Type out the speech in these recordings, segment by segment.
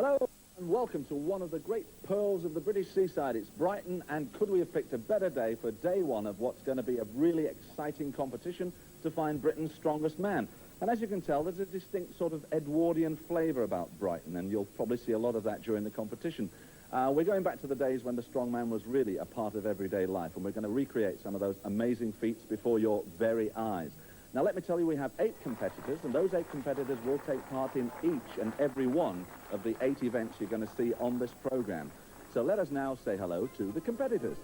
Hello and welcome to one of the great pearls of the British seaside. It's Brighton, and could we have picked a better day for day one of what's going to be a really exciting competition to find Britain's strongest man. And as you can tell, there's a distinct sort of Edwardian flavour about Brighton, and you'll probably see a lot of that during the competition. We're going back to the days when the strongman was really a part of everyday life, and we're going to recreate some of those amazing feats before your very eyes. Now, let me tell you, we have 8 competitors, and those 8 competitors will take part in each and every one of the 8 events you're going to see on this programme. So let us now say hello to the competitors.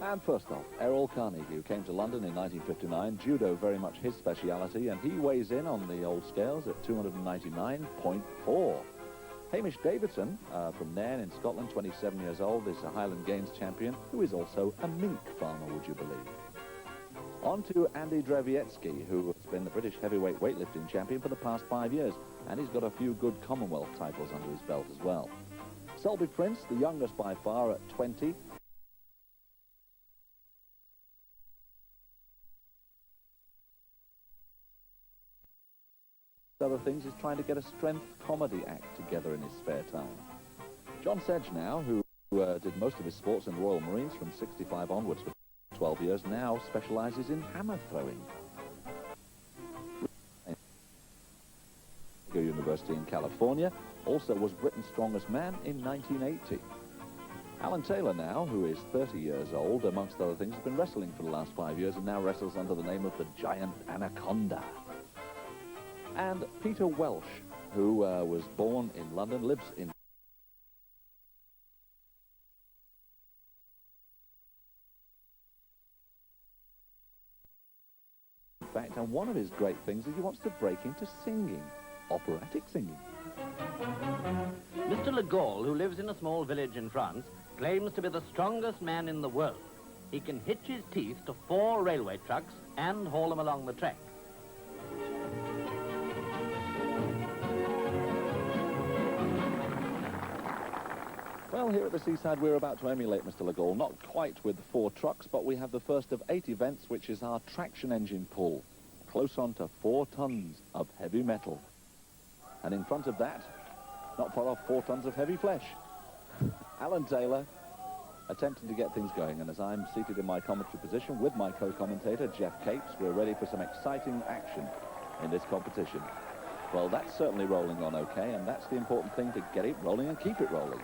And first off, Errol Carnegie, who came to London in 1959, judo very much his speciality, and he weighs in on the old scales at 299.4. Hamish Davidson, from Nairn in Scotland, 27 years old, is a Highland Games champion, who is also a mink farmer, would you believe. On to Andy Drzewiecki, who has been the British heavyweight weightlifting champion for the past 5 years, and he's got a few good Commonwealth titles under his belt as well. Sulbi Prince, the youngest by far at 20. Other things is trying to get a strength comedy act together in his spare time. John Sedge now, who did most of his sports in the Royal Marines from 65 onwards for 12 years, now specialises in hammer throwing. University in California, also was Britain's strongest man in 1980. Alan Taylor now, who is 30 years old, amongst other things, has been wrestling for the last 5 years and now wrestles under the name of the Giant Anaconda. And Peter Welch, who was born in London, lives in fact, and one of his great things is he wants to break into singing, operatic singing. Mr. Le Gaulle, who lives in a small village in France, claims to be the strongest man in the world. He can hitch his teeth to 4 railway trucks and haul them along the track. Well, here at the seaside, we're about to emulate Mr. Le Gaulle, not quite with 4 trucks, but we have the first of 8 events, which is our traction engine pull, close on to 4 tons of heavy metal. And in front of that, not far off, 4 tons of heavy flesh. Alan Taylor attempting to get things going, and as I'm seated in my commentary position with my co-commentator, Jeff Capes, we're ready for some exciting action in this competition. Well, that's certainly rolling on okay, and that's the important thing, to get it rolling and keep it rolling.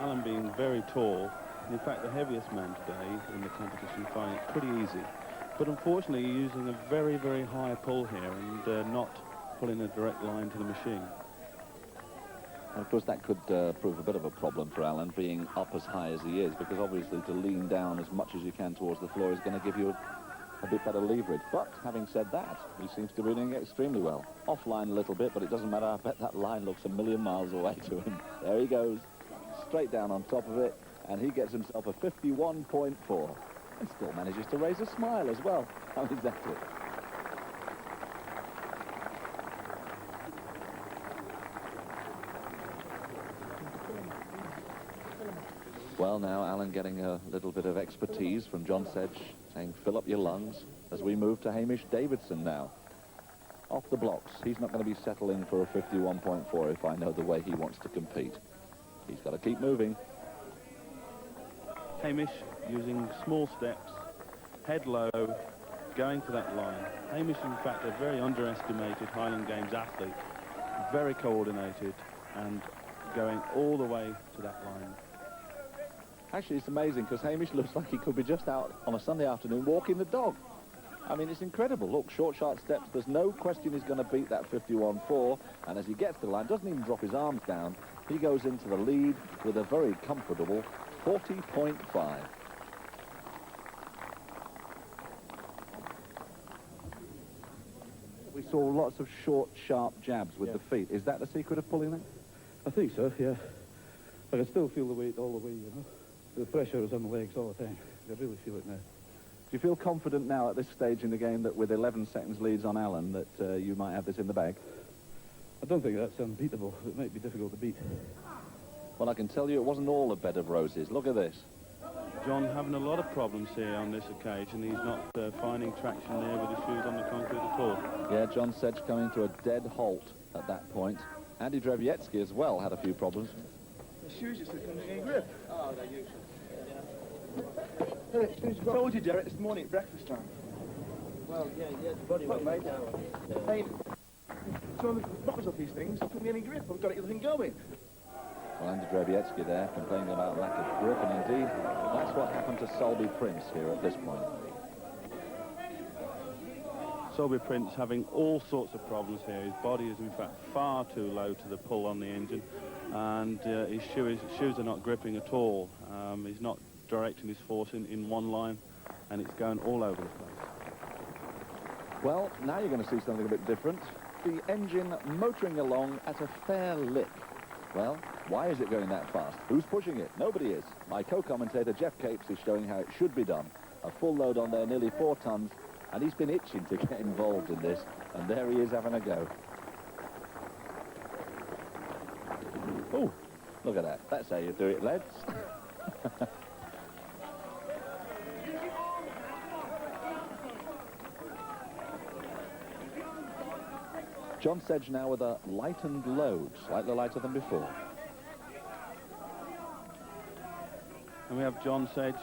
Alan being very tall, in fact the heaviest man today in the competition, finding it pretty easy. But unfortunately using a very, very high pull here and not pulling a direct line to the machine. And of course that could prove a bit of a problem for Alan, being up as high as he is, because obviously to lean down as much as you can towards the floor is going to give you a bit better leverage. But having said that, he seems to be doing it extremely well. Offline a little bit, but it doesn't matter. I bet that line looks a million miles away to him. There he goes, straight down on top of it, and he gets himself a 51.4 and still manages to raise a smile as well. How is that it? Well, now Alan getting a little bit of expertise from John Sedge, saying fill up your lungs, as we move to Hamish Davidson now. Off the blocks. He's not going to be settling for a 51.4 if I know the way he wants to compete. He's got to keep moving. Hamish using small steps, head low, going for that line. Hamish, in fact, a very underestimated Highland Games athlete, very coordinated and going all the way to that line. Actually, it's amazing because Hamish looks like he could be just out on a Sunday afternoon walking the dog. I mean, it's incredible. Look, short, sharp steps. There's no question he's going to beat that 51.4. And as he gets to the line, doesn't even drop his arms down. He goes into the lead with a very comfortable 40.5. We saw lots of short, sharp jabs with the feet. Is that the secret of pulling that? I think so, yeah. I can still feel the weight all the way, you know. The pressure is on the legs all the time. I really feel it now. Do you feel confident now at this stage in the game that with 11 seconds leads on Alan that you might have this in the bag? I don't think that's unbeatable. It might be difficult to beat. Well, I can tell you it wasn't all a bed of roses. Look at this. John having a lot of problems here on this occasion. He's not finding traction there with his shoes on the concrete at all. Yeah, John Sedge coming to a dead halt at that point. Andy Drzewiecki as well had a few problems. The shoes just couldn't get any grip. Oh, they're useless. I told you, Derek, this morning at breakfast time. Well, yeah, the body weight. Mate. Hey, trying to box off these things, couldn't get any grip. I've got everything going. Well, Andy Drzewiecki there complaining about lack of grip, and indeed, that's what happened to Sulbi Prince here at this point. Sulbi Prince having all sorts of problems here. His body is in fact far too low to the pull on the engine, and his shoes are not gripping at all. He's not directing his force in one line, and it's going all over the place. Well, now you're going to see something a bit different. The engine motoring along at a fair lick. Well, why is it going that fast? Who's pushing it? Nobody is. My co-commentator Jeff Capes is showing how it should be done. A full load on there, nearly 4 tons. And he's been itching to get involved in this, and there he is having a go. Oh, look at that. That's how you do it, lads. John Sedge now with a lightened load, slightly lighter than before. And we have John Sedge,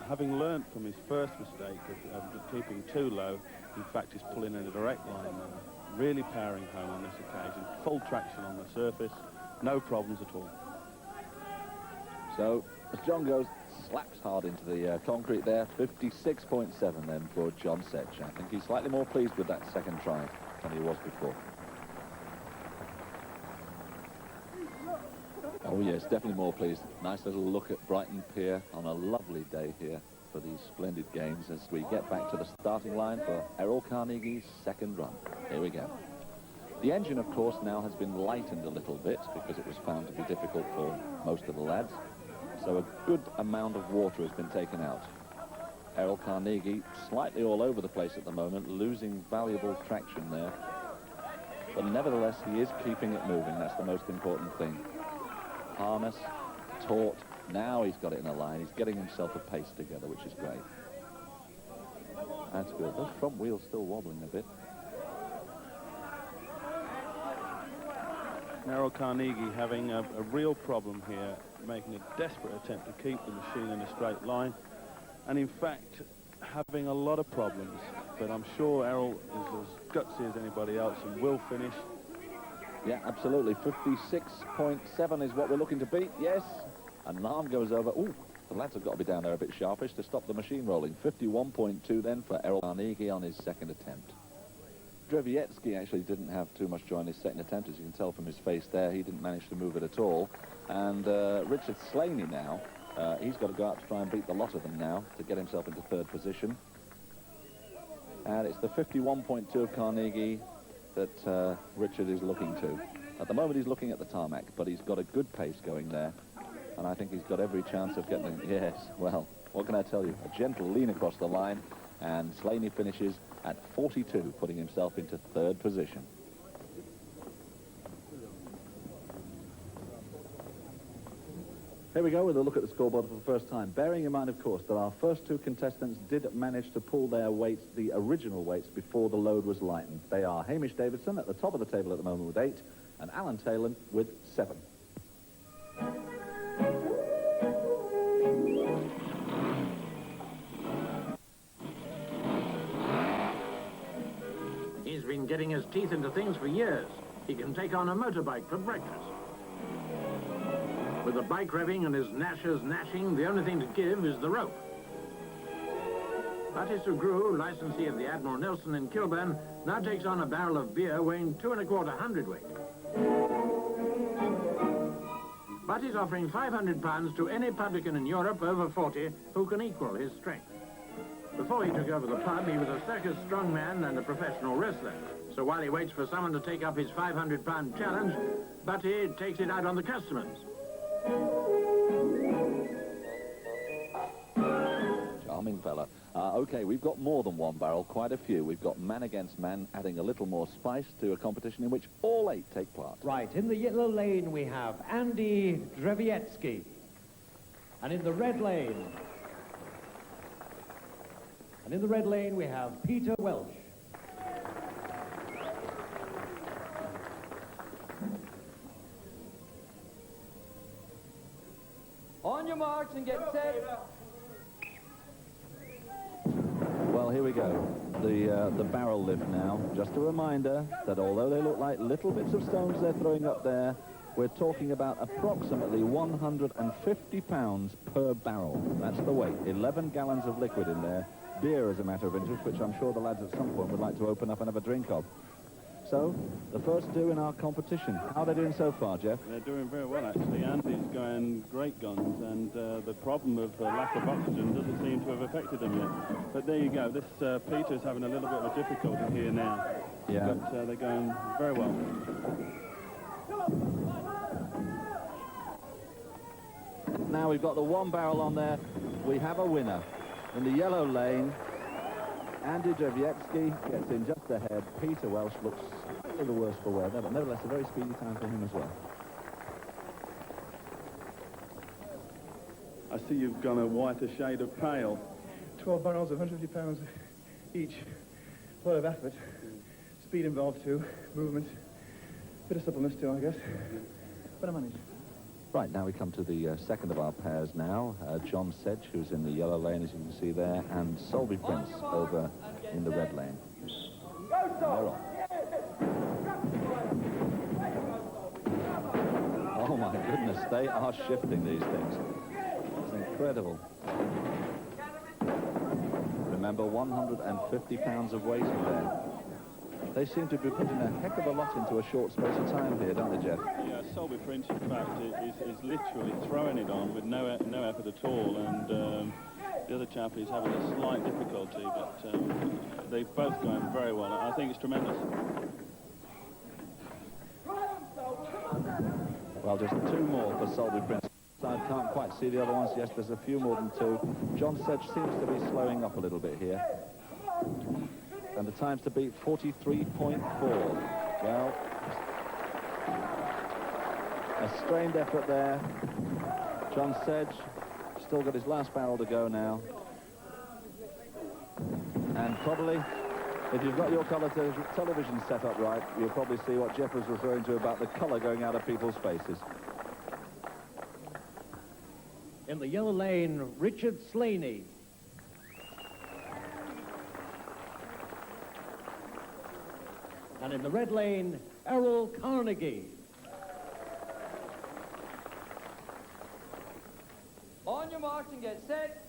having learnt from his first mistake of keeping too low. In fact, he's pulling in a direct line now. Really powering home on this occasion. Full traction on the surface. No problems at all. So, as John goes, slaps hard into the concrete there. 56.7 then for John Sedge. I think he's slightly more pleased with that second try than he was before. Oh yes, definitely more pleased. Nice little look at Brighton Pier on a lovely day here for these splendid games as we get back to the starting line for Errol Carnegie's second run. Here we go. The engine, of course, now has been lightened a little bit because it was found to be difficult for most of the lads. So a good amount of water has been taken out. Errol Carnegie slightly all over the place at the moment, losing valuable traction there. But nevertheless, he is keeping it moving. That's the most important thing. Harness, taut, now he's got it in a line. He's getting himself a pace together, which is great. That's good. Those front wheels still wobbling a bit. Errol Carnegie having a real problem here, making a desperate attempt to keep the machine in a straight line, and in fact having a lot of problems. But I'm sure Errol is as gutsy as anybody else and will finish. Yeah, absolutely. 56.7 is what we're looking to beat, yes. And alarm goes over. Ooh, the lads have got to be down there a bit sharpish to stop the machine rolling. 51.2 then for Errol Carnegie on his second attempt. Drzewiecki actually didn't have too much joy in his second attempt, as you can tell from his face there. He didn't manage to move it at all. And Richard Slaney now, he's got to go out to try and beat the lot of them now to get himself into third position. And it's the 51.2 of Carnegie that Richard is looking to. At the moment he's looking at the tarmac, but he's got a good pace going there, and I think he's got every chance of getting, yes, well, what can I tell you? A gentle lean across the line, and Slaney finishes at 42, putting himself into third position. Here we go with a look at the scoreboard for the first time. Bearing in mind, of course, that our first two contestants did manage to pull their weights, the original weights, before the load was lightened. They are Hamish Davidson at the top of the table at the moment with 8, and Alan Taylor with 7. He's been getting his teeth into things for years. He can take on a motorbike for breakfast. With the bike revving and his gnashers gnashing, the only thing to give is the rope. Batty Sugru, licensee of the Admiral Nelson in Kilburn, now takes on a barrel of beer weighing 2 1/4 hundredweight. Batty's offering £500 to any publican in Europe over 40 who can equal his strength. Before he took over the pub, he was a circus strongman and a professional wrestler. So while he waits for someone to take up his £500 challenge, Batty takes it out on the customers. Charming fella. Okay, we've got more than one barrel, quite a few. We've got man against man, adding a little more spice to a competition in which all 8 take part. Right, in the yellow lane we have Andy Drzewiecki. And in the red lane... we have Peter Welch. your marks and get set. Well, here we go. The barrel lift now. Just a reminder that although they look like little bits of stones they're throwing up there, we're talking about approximately 150 pounds per barrel. That's the weight. 11 gallons of liquid in there. Beer, as a matter of interest, which I'm sure the lads at some point would like to open up and have a drink of. So, the first two in our competition. How are they doing so far, Jeff? They're doing very well, actually. Andy's going great guns, and the problem of lack of oxygen doesn't seem to have affected them yet. But there you go. This Peter's having a little bit of a difficulty here now. Yeah. But they're going very well. Now we've got the one barrel on there. We have a winner. In the yellow lane, Andy Drzewiecki gets in just ahead. Peter Welch looks slightly the worse for wear there, but nevertheless a very speedy time for him as well. I see you've gone a whiter shade of pale. 12 barrels of 150 pounds each. A lot of effort. Speed involved too. Movement. Bit of suppleness too, I guess. But I managed. Right, now we come to the second of our pairs now. John Sedge, who's in the yellow lane, as you can see there, and Sulbi Prince over in the red lane. They're on. Oh, my goodness, they are shifting these things. It's incredible. Remember, 150 pounds of weight in there. They seem to be putting a heck of a lot into a short space of time here, don't they, Jeff? Yeah, Sulbi Prince, in fact, is literally throwing it on with no effort at all, and the other chap is having a slight difficulty, but they've both gone very well. I think it's tremendous. Well, just two more for Sulbi Prince. I can't quite see the other ones. Yes, there's a few more than two. John Sedge seems to be slowing up a little bit here. And the time's to beat 43.4. Well, a strained effort there. John Sedge still got his last barrel to go now. And probably, if you've got your colour television set up right, you'll probably see what Jeff was referring to about the colour going out of people's faces. In the yellow lane, Richard Slaney. And in the red lane, Errol Carnegie. On your marks and get set.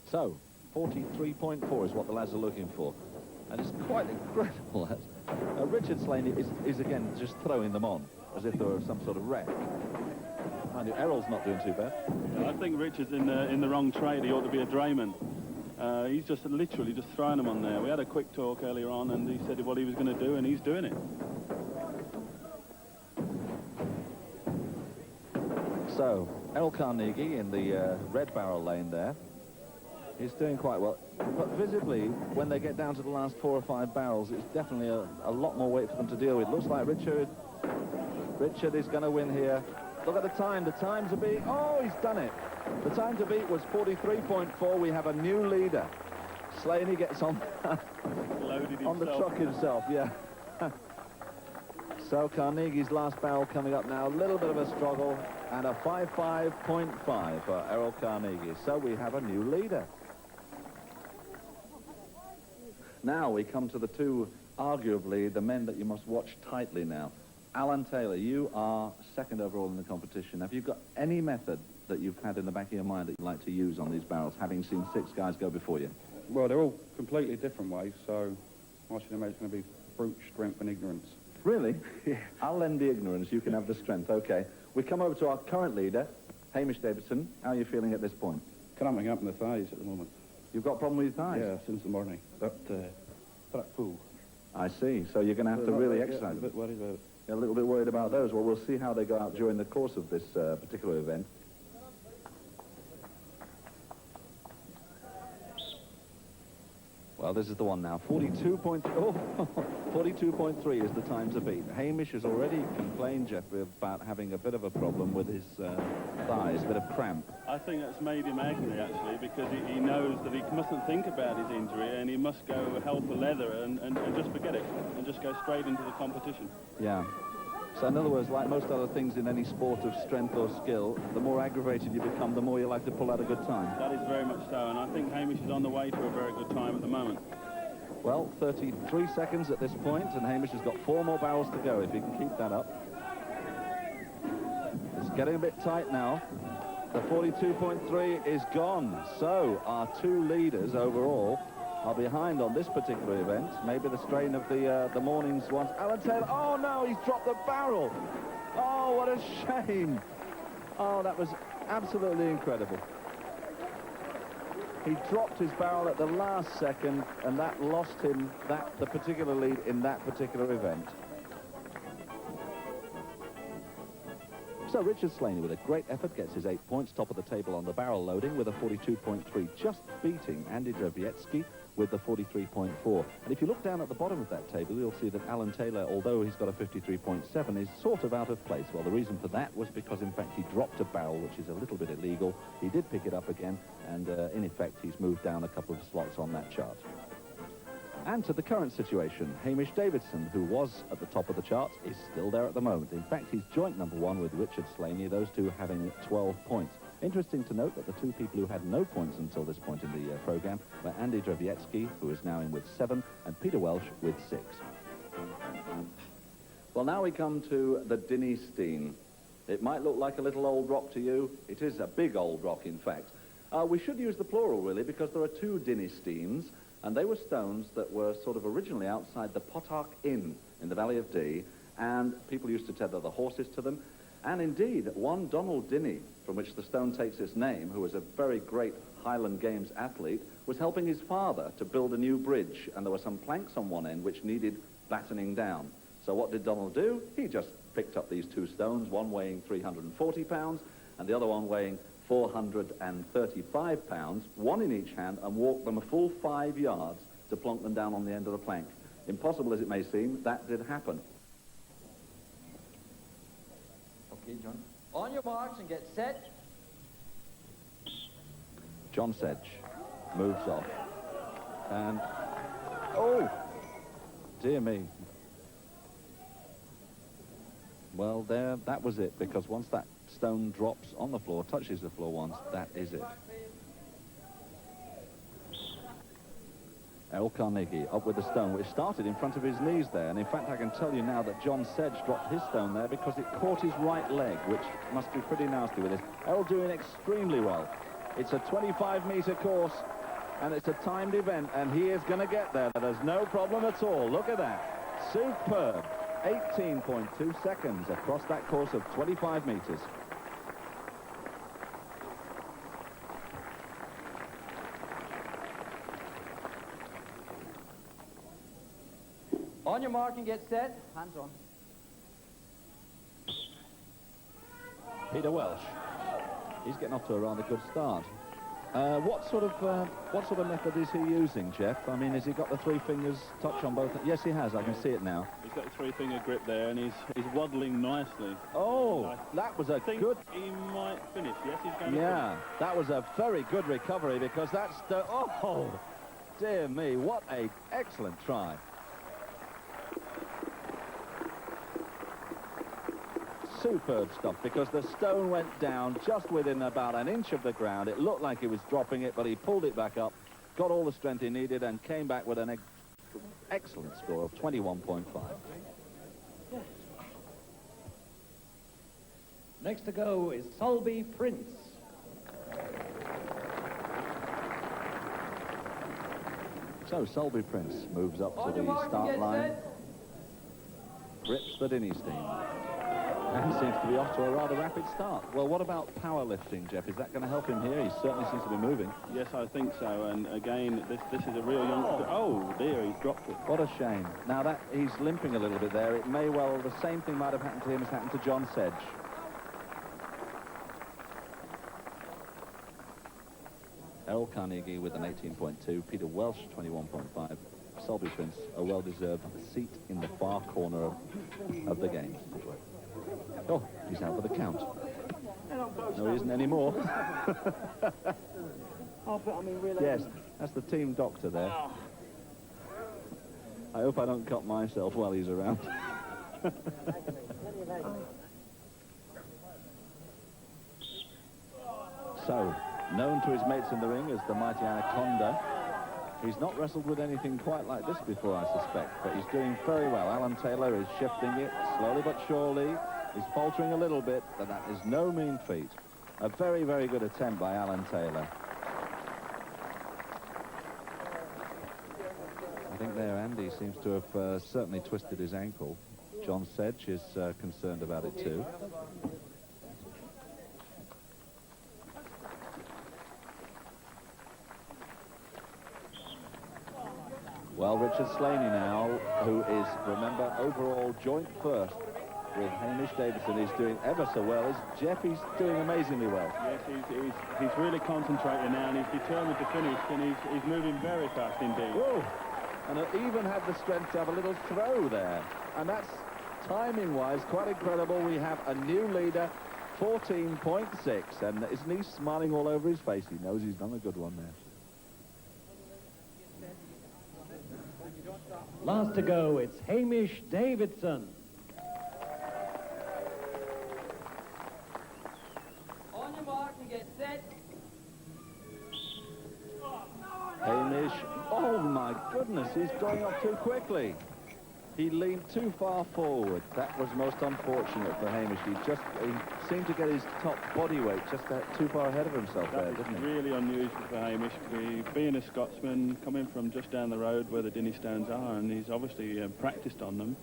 So, 43.4 is what the lads are looking for. And it's quite incredible. Richard Slaney is again just throwing them on, as if they were some sort of wreck. Mind you, Errol's not doing too bad. I think Richard's in the wrong trade. He ought to be a drayman. He's just literally just throwing them on there. We had a quick talk earlier on, and he said what he was going to do, and he's doing it. So, Errol Carnegie in the red barrel lane there. He's doing quite well. But visibly, when they get down to the last 4 or 5 barrels, it's definitely a lot more weight for them to deal with. Looks like Richard is going to win here. Look at the time. The time to beat. Oh, he's done it. The time to beat was 43.4. We have a new leader. Slaney gets on on the truck himself, yeah. So Carnegie's last barrel coming up now. A little bit of a struggle, and a 55.5 for Errol Carnegie. So we have a new leader. Now we come to the two, arguably, the men that you must watch tightly now. Alan Taylor, you are second overall in the competition. Have you got any method that you've had in the back of your mind that you'd like to use on these barrels, having seen 6 guys go before you? Well, they're all completely different ways, so I should imagine it's going to be brute strength and ignorance. Really? I'll lend the ignorance, you can have the strength. Okay. We come over to our current leader, Hamish Davidson. How are you feeling at this point? Cramping up in the thighs at the moment. You've got a problem with your thighs? Yeah, since the morning. That pool. I see. So you're going to have to really exercise. I'm a bit worried about it. You're a little bit worried about those. Well, we'll see how they go out during the course of this particular event. Well, this is the one now. 42.3 is the time to beat. Hamish has already complained, Jeff, about having a bit of a problem with his thighs, a bit of cramp. I think that's made him angry, actually, because he knows that he mustn't think about his injury, and he must go hell for leather and just forget it, and just go straight into the competition. Yeah. So in other words, like most other things in any sport of strength or skill, the more aggravated you become, the more you like to pull out a good time. That is very much so, and I think Hamish is on the way to a very good time at the moment. Well, 33 seconds at this point, and Hamish has got 4 more barrels to go if he can keep that up. It's getting a bit tight now. The 42.3 is gone. So our 2 leaders overall are behind on this particular event. Maybe the strain of the morning's ones. Alan Taylor, oh no, he's dropped the barrel. Oh, what a shame. Oh, that was absolutely incredible. He dropped his barrel at the last second, and that lost him the particular lead in that particular event. So Richard Slaney, with a great effort, gets his 8 points, top of the table on the barrel loading with a 42.3, just beating Andy Drzewiecki with the 43.4. And if you look down at the bottom of that table, you'll see that Alan Taylor, although he's got a 53.7, is sort of out of place. Well, the reason for that was because, in fact, he dropped a barrel, which is a little bit illegal. He did pick it up again, and in effect, he's moved down a couple of slots on that chart. And to the current situation, Hamish Davidson, who was at the top of the charts, is still there at the moment. In fact, he's joint number 1 with Richard Slaney, those two having 12 points. Interesting to note that the 2 people who had no points until this point in the programme were Andy Drzewiecki, who is now in with 7, and Peter Welch with 6. Well, now we come to the Dinnie Steen. It might look like a little old rock to you. It is a big old rock, in fact. We should use the plural, really, because there are 2 Dinnie Steens, and they were stones that were sort of originally outside the Potarch Inn in the Valley of Dee, and people used to tether the horses to them. And indeed, one Donald Dinnie, from which the stone takes its name, who was a very great Highland Games athlete, was helping his father to build a new bridge, and there were some planks on one end which needed battening down. So what did Donald do? He just picked up these 2 stones, one weighing 340 pounds, and the other one weighing 435 pounds, one in each hand, and walked them a full 5 yards to plonk them down on the end of the plank. Impossible as it may seem, that did happen. Okay, John. On your marks and get set. John Sedge moves off. And, oh, dear me. Well, there, that was it, because once that stone drops on the floor, touches the floor once, that is it. Errol Carnegie up with the stone, which started in front of his knees there. And in fact, I can tell you now that John Sedge dropped his stone there because it caught his right leg, which must be pretty nasty with this. Errol doing extremely well. It's a 25-meter course, and it's a timed event, and he is going to get there. There's no problem at all. Look at that. Superb. 18.2 seconds across that course of 25 meters. On your mark and get set. Hands on. Peter Welch. He's getting off to a rather good start. What sort of method is he using, Jeff? I mean, has he got the 3 fingers touch on both? Yes, he has. I can see it now. He's got the 3-finger grip there, and he's waddling nicely. Oh, that was a good... he might finish. Yes, he's going Yeah, that was a very good recovery, because that's the... Oh, dear me, what a excellent try. Superb stuff, because the stone went down just within about an inch of the ground. It looked like he was dropping it, but he pulled it back up, got all the strength he needed, and came back with an excellent score of 21.5. Next to go is Sulbi Prince. So Sulbi Prince moves up to the start line, grips the Dinnie Steen, and seems to be off to a rather rapid start. Well, what about powerlifting, Jeff? Is that going to help him here? He certainly seems to be moving. Yes, I think so. And again, this is a real youngster. Oh dear, he's dropped it. What a shame. Now that he's limping a little bit there, it may well, the same thing might have happened to him as happened to John Sedge. Errol Carnegie with an 18.2, Peter Welch 21.5, Sulbi Prince a well-deserved seat in the far corner of the game. Oh, he's out for the count. No, he isn't anymore. Yes, that's the team doctor there. I hope I don't cut myself while he's around. So, known to his mates in the ring as the mighty Anaconda, he's not wrestled with anything quite like this before, I suspect, but he's doing very well. Alan Taylor is shifting it slowly but surely. He's faltering a little bit, but that is no mean feat. A very, very good attempt by Alan Taylor. I think there Andy seems to have certainly twisted his ankle. John Sedge is concerned about it too. Well, Richard Slaney now, who is, remember, overall joint first with Hamish Davidson, is doing ever so well. Is Jeff, he's doing amazingly well. Yes, he's really concentrating now, and he's determined to finish, and he's moving very fast indeed. Whoa. And even had the strength to have a little throw there. And that's, timing-wise, quite incredible. We have a new leader, 14.6, and isn't he smiling all over his face? He knows he's done a good one there. Last to go, it's Hamish Davidson. On your mark and get set. Hamish, oh my goodness, he's going up too quickly. He leaned too far forward. That was most unfortunate for Hamish. He seemed to get his top body weight just too far ahead of himself there, didn't he? Really unusual for Hamish. Being a Scotsman, coming from just down the road where the Dinnie stones are, and he's obviously practiced on them.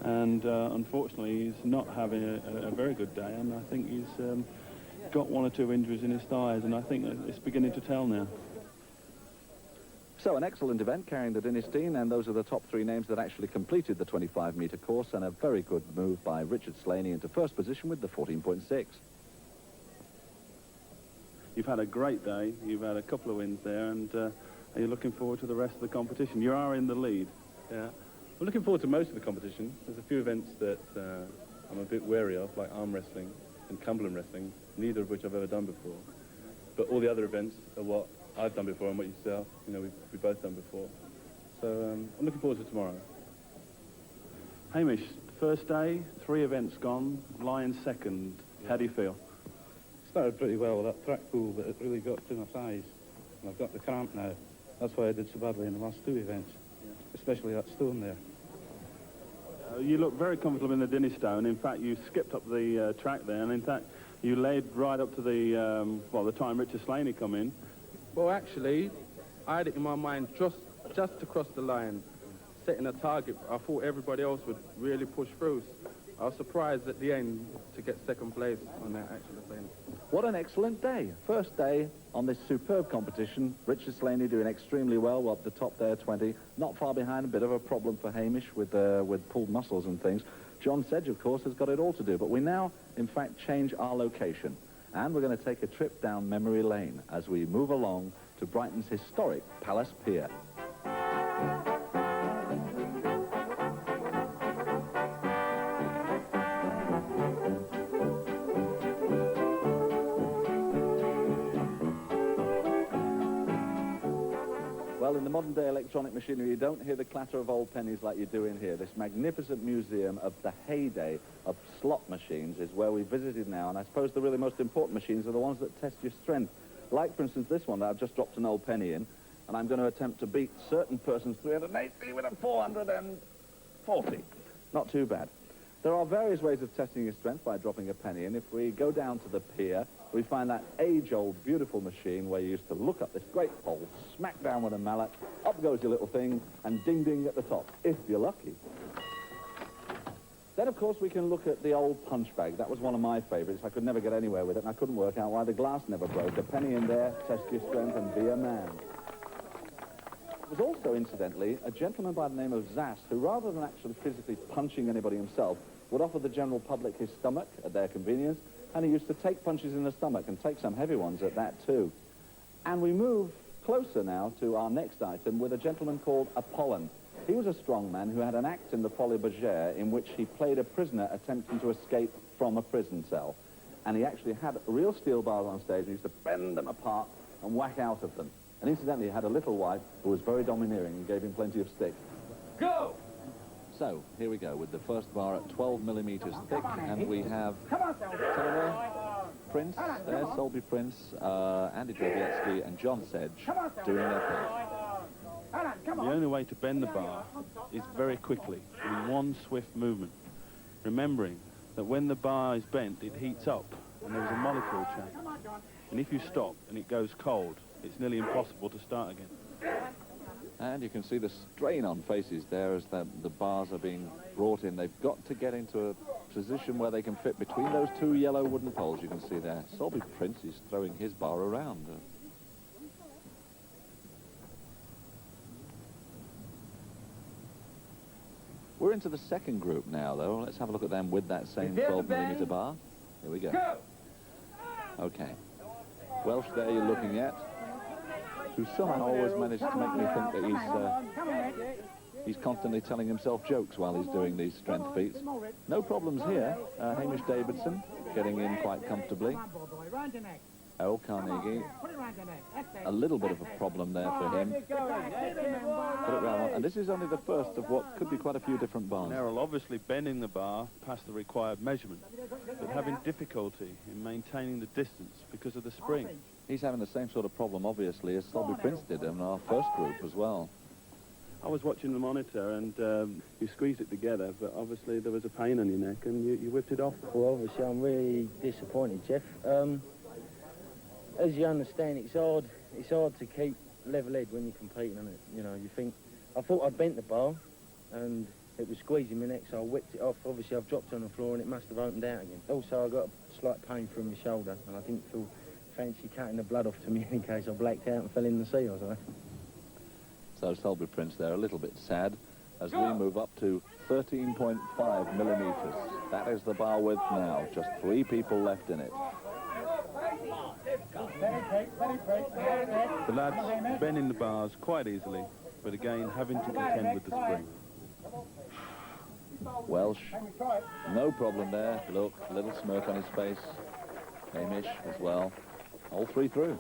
And unfortunately, he's not having a very good day, and I think he's got one or two injuries in his thighs, and I think it's beginning to tell now. So an excellent event carrying the Dinnie, and those are the top three names that actually completed the 25-metre course, and a very good move by Richard Slaney into first position with the 14.6. You've had a great day. You've had a couple of wins there, and are you looking forward to the rest of the competition? You are in the lead. Yeah. I'm looking forward to most of the competition. There's a few events that I'm a bit wary of, like arm wrestling and Cumberland wrestling, neither of which I've ever done before. But all the other events are what I've done before and what yourself, we've both done before. So I'm looking forward to tomorrow. Hamish, first day, 3 events gone, lying second. How do you feel? Started pretty well with that track pool, but it really got to my thighs. And I've got the cramp now. That's why I did so badly in the last 2 events, especially that stone there. You look very comfortable in the Dinnie stone. In fact, you skipped up the track there, and in fact, you laid right up to the time Richard Slaney come in. Well, actually, I had it in my mind just to cross the line, setting a target. I thought everybody else would really push through. I was surprised at the end to get second place on that actual thing. What an excellent day. First day on this superb competition. Richard Slaney doing extremely well up the top there, 20. Not far behind, a bit of a problem for Hamish with pulled muscles and things. John Sedge, of course, has got it all to do. But we now, in fact, change our location. And we're going to take a trip down memory lane as we move along to Brighton's historic Palace Pier. Well, in the modern-day electronic machinery, you don't hear the clatter of old pennies like you do in here. This magnificent museum of the heyday of slot machines is where we visited now, and I suppose the really most important machines are the ones that test your strength. Like, for instance, this one that I've just dropped an old penny in, and I'm going to attempt to beat certain person's 380 with a 440. Not too bad. There are various ways of testing your strength by dropping a penny in. If we go down to the pier, we find that age-old, beautiful machine where you used to look up this great pole, smack down with a mallet, up goes your little thing, and ding-ding at the top, if you're lucky. Then, of course, we can look at the old punch bag. That was one of my favourites. I could never get anywhere with it, and I couldn't work out why the glass never broke. A penny in there, test your strength, and be a man. There was also, incidentally, a gentleman by the name of Zass, who, rather than actually physically punching anybody himself, would offer the general public his stomach at their convenience, and he used to take punches in the stomach, and take some heavy ones at that, too. And we move closer now to our next item with a gentleman called Apollon. He was a strongman who had an act in the Folie Bergère in which he played a prisoner attempting to escape from a prison cell. And he actually had real steel bars on stage, and he used to bend them apart and whack out of them. And incidentally, he had a little wife who was very domineering and gave him plenty of stick. Go! So, here we go with the first bar at 12 millimeters thick, and we have Prince, there, Sulbi Prince, Andy Drzewiecki and John Sedge doing their thing. The only way to bend the bar is very quickly, in one swift movement, remembering that when the bar is bent, it heats up, and there is a molecule change. And if you stop and it goes cold, it's nearly impossible to start again. And you can see the strain on faces there as the bars are being brought in. They've got to get into a position where they can fit between those two yellow wooden poles you can see there. Sulbi Prince is throwing his bar around. We're into the second group now, though. Let's have a look at them with that same 12mm bar. Here we go. Okay. Welch there you're looking at, who somehow always managed to make me think that he's constantly telling himself jokes while he's doing these strength feats. No problems here. Hamish Davidson getting in quite comfortably. Errol Carnegie, a little bit of a problem there for him. Put it round, and this is only the first of what could be quite a few different bars. Errol obviously bending the bar past the required measurement, but having difficulty in maintaining the distance because of the spring. He's having the same sort of problem, obviously, as Sulbi Prince did in our first group as well. I was watching the monitor, and you squeezed it together, but obviously there was a pain on your neck, and you whipped it off. Well, obviously, I'm really disappointed, Jeff. As you understand, it's hard to keep level head when you're competing on it. You know, you think, I thought I'd bent the bar, and it was squeezing my neck, so I whipped it off. Obviously, I've dropped on the floor, and it must have opened out again. Also, I got a slight pain from my shoulder, and I didn't feel fancy cutting the blood off to me in case I blacked out and fell in the sea or something. So Sulbi Prince there, a little bit sad, as we move up to 13.5 millimeters. That is the bar width now, just 3 people left in it. The lads bending the bars quite easily, but again having to contend with the spring. Welch, no problem there. Look, a little smirk on his face. Hamish as well. All 3 through.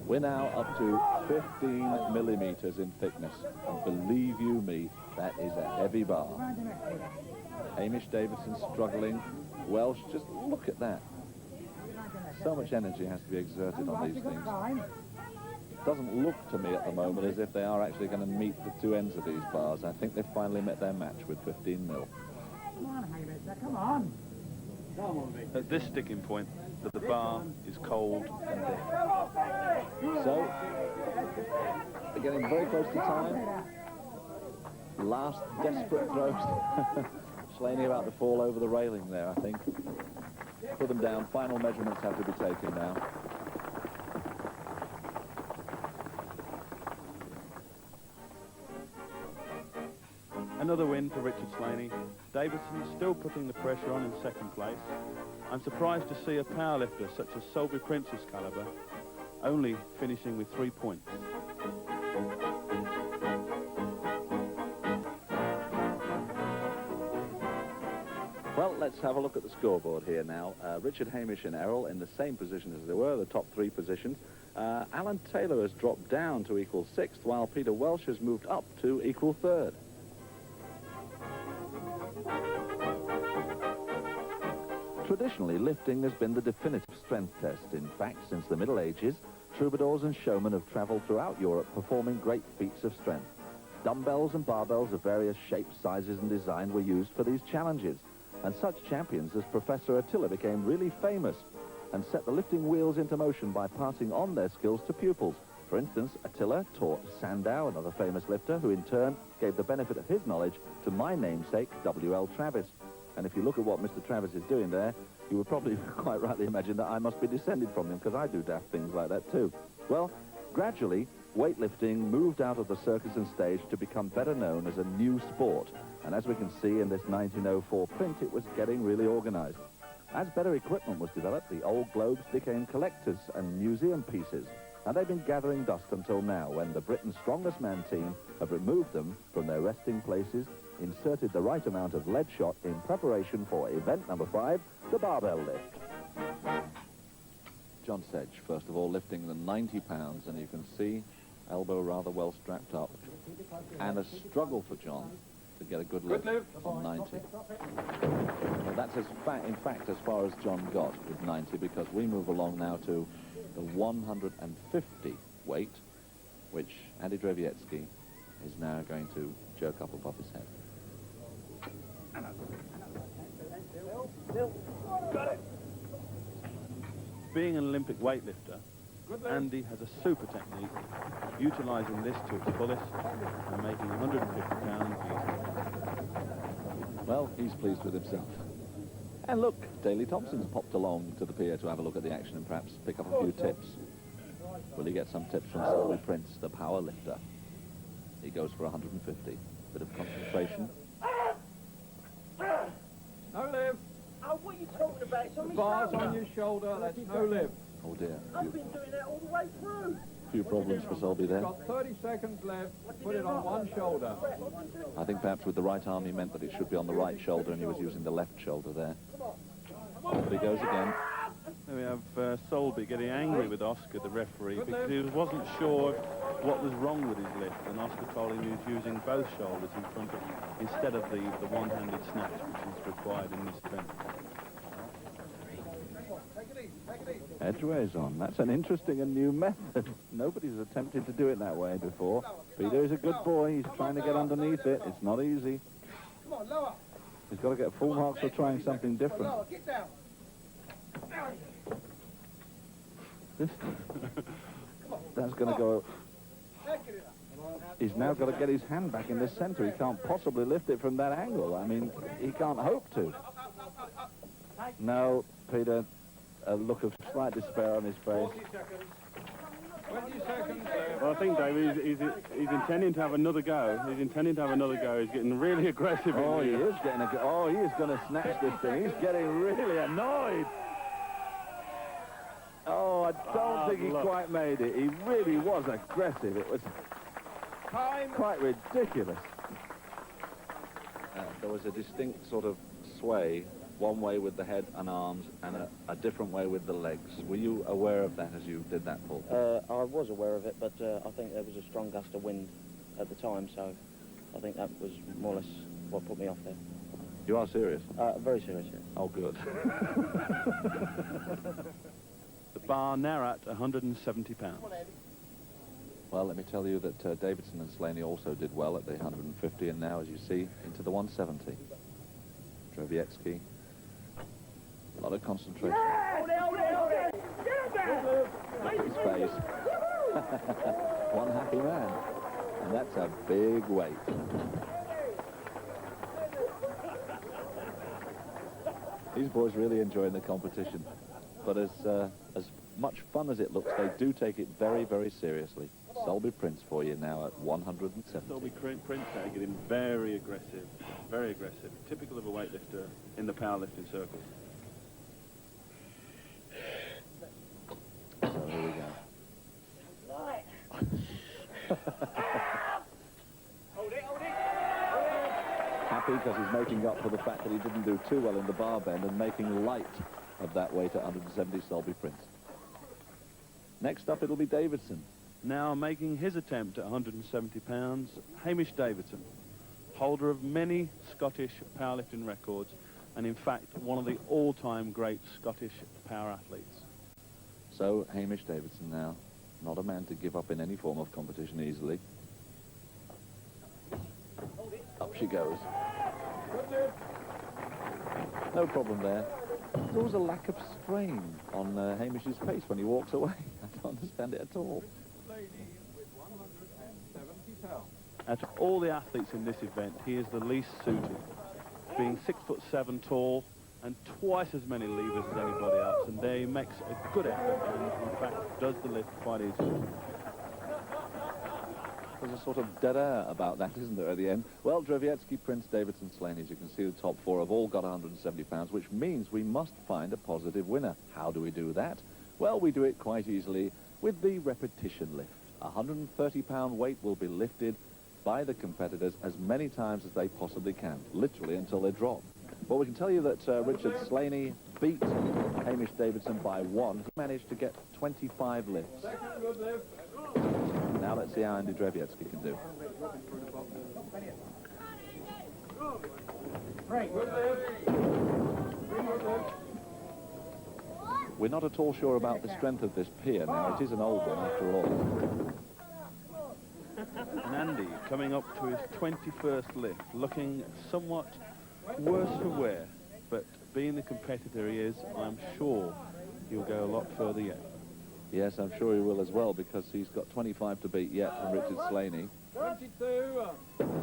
We're now up to 15 millimeters in thickness, and believe you me, that is a heavy bar. Hamish Davidson struggling. Welch, just look at that. So much energy has to be exerted on these things. It doesn't look to me at the moment as if they are actually going to meet the 2 ends of these bars. I think they've finally met their match with 15 mil. Come on, Hamish, come on. At this sticking point, the bar is cold and dead. So, they're getting very close to time. Last desperate throws. Slaney about to fall over the railing there, I think. Put them down. Final measurements have to be taken now. Another win for Richard Slaney. Davidson still putting the pressure on in second place. I'm surprised to see a powerlifter such as Sulbi Prince's calibre only finishing with 3 points. Well, let's have a look at the scoreboard here now. Richard, Hamish and Errol in the same position as they were, the top 3 positions. Alan Taylor has dropped down to equal 6th, while Peter Welch has moved up to equal 3rd. Traditionally, lifting has been the definitive strength test. In fact, since the Middle Ages, troubadours and showmen have travelled throughout Europe performing great feats of strength. Dumbbells and barbells of various shapes, sizes and design were used for these challenges. And such champions as Professor Attila became really famous and set the lifting wheels into motion by passing on their skills to pupils. For instance, Attila taught Sandow, another famous lifter, who in turn gave the benefit of his knowledge to my namesake, W.L. Travis. And if you look at what Mr. Travis is doing there, you would probably quite rightly imagine that I must be descended from him, because I do daft things like that too. Well, gradually, weightlifting moved out of the circus and stage to become better known as a new sport. And as we can see in this 1904 print, it was getting really organized. As better equipment was developed, the old globes became collectors and museum pieces. And they've been gathering dust until now, when the Britain's Strongest Man team have removed them from their resting places, inserted the right amount of lead shot in preparation for event number 5, the barbell lift. John Sedge, first of all, lifting the 90 pounds, and you can see elbow rather well strapped up, and a struggle for John to get a good lift on 90. Well, that's in fact as far as John got with 90, because we move along now to the 150 weight, which Andy Drzewiecki is now going to jerk up above his head. Being an Olympic weightlifter, Andy has a super technique, utilising this to its fullest and making 150 pounds easy. Well, he's pleased with himself. And look, Daley Thompson's popped along to the pier to have a look at the action and perhaps pick up a few tips. Will he get some tips from Sulbi Prince, the power lifter? He goes for 150. Bit of concentration. No lift. Oh, what are you talking about? It's on my Bars shoulder. on your shoulder, that's no lift. Oh dear. I've been doing that all the way through. Few problems for Sulbi there. Got 30 seconds left. Put it on one shoulder. I think perhaps with the right arm he meant that it should be on the right shoulder and he was using the left shoulder there. Off he goes again. There we have Sulbi getting angry with Oscar, the referee, because he wasn't sure what was wrong with his lift, and Oscar told him he was using both shoulders in front of him instead of the one-handed snatch which is required in this event. Edgeways on. That's an interesting and new method. Nobody's attempted to do it that way before. Peter is a good boy. He's trying to get underneath it. It's not easy. Come on, lower. He's got to get full marks for trying something different. Lower, get down. That's going to go... He's now got to get his hand back in the centre. He can't possibly lift it from that angle. I mean, he can't hope to. No, Peter, a look of slight despair on his face. 20 seconds left. Well, I think, David, he's intending to have another go. He's intending to have another go. He's getting really aggressive. Oh, he is getting a... Oh, he is going to snatch this thing. He's getting really annoyed. Oh, I don't think he quite made it. He really was aggressive. It was quite ridiculous. There was a distinct sort of sway, one way with the head and arms, and a different way with the legs. Were you aware of that as you did that, Paul? I was aware of it, but I think there was a strong gust of wind at the time, so I think that was more or less what put me off there. You are serious? Very serious, yeah. Oh, good. The bar now at 170 pounds. Well, let me tell you that Davidson and Slaney also did well at the 150, and now, as you see, into the 170. Drzewiecki. A lot of concentration. Look at his face. One happy man. And that's a big weight. These boys really enjoying the competition. But as much fun as it looks, they do take it very, very seriously. Sulbi Prince for you now at 170. Sulbi Prince now getting very aggressive, typical of a weightlifter in the powerlifting circles. So here we go. Happy because he's making up for the fact that he didn't do too well in the bar bend and making light of that weight at 170, Sulbi Prince. Next up, it'll be Davidson. Now making his attempt at 170 pounds, Hamish Davidson, holder of many Scottish powerlifting records, and in fact, one of the all-time great Scottish power athletes. So, Hamish Davidson now, not a man to give up in any form of competition easily. Up she goes. No problem there. There was a lack of strain on Hamish's face when he walks away. I don't understand it at all. Out of all the athletes in this event, he is the least suited, being 6'7" tall and twice as many levers as anybody else, and there he makes a good effort and in fact does the lift quite easily. There's a sort of dead air about that, isn't there, at the end? Well, Drzewiecki, Prince, Davidson, Slaney, as you can see, the top four have all got 170 pounds, which means we must find a positive winner. How do we do that? Well, we do it quite easily with the repetition lift. A 130-pound weight will be lifted by the competitors as many times as they possibly can, literally until they drop. Well, we can tell you that Richard Slaney beat Hamish Davidson by 1. He managed to get 25 lifts. Now let's see how Andy Drzewiecki can do. We're not at all sure about the strength of this pier now. It is an old one after all. And Andy coming up to his 21st lift, looking somewhat worse for wear, but being the competitor he is, I'm sure he'll go a lot further yet. Yes, I'm sure he will as well, because he's got 25 to beat yet from Richard Slaney. 22.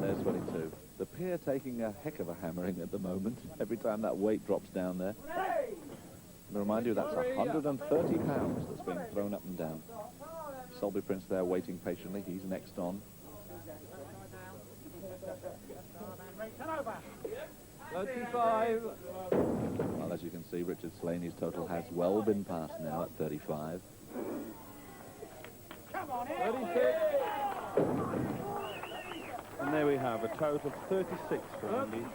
There's 22. The pier taking a heck of a hammering at the moment, every time that weight drops down there. And to remind you, that's 130 pounds that's being thrown up and down. Sulbi Prince there waiting patiently. He's next on. 35. Well, as you can see, Richard Slaney's total has well been passed now at 35. 36. And there we have a total of 36 for Andy,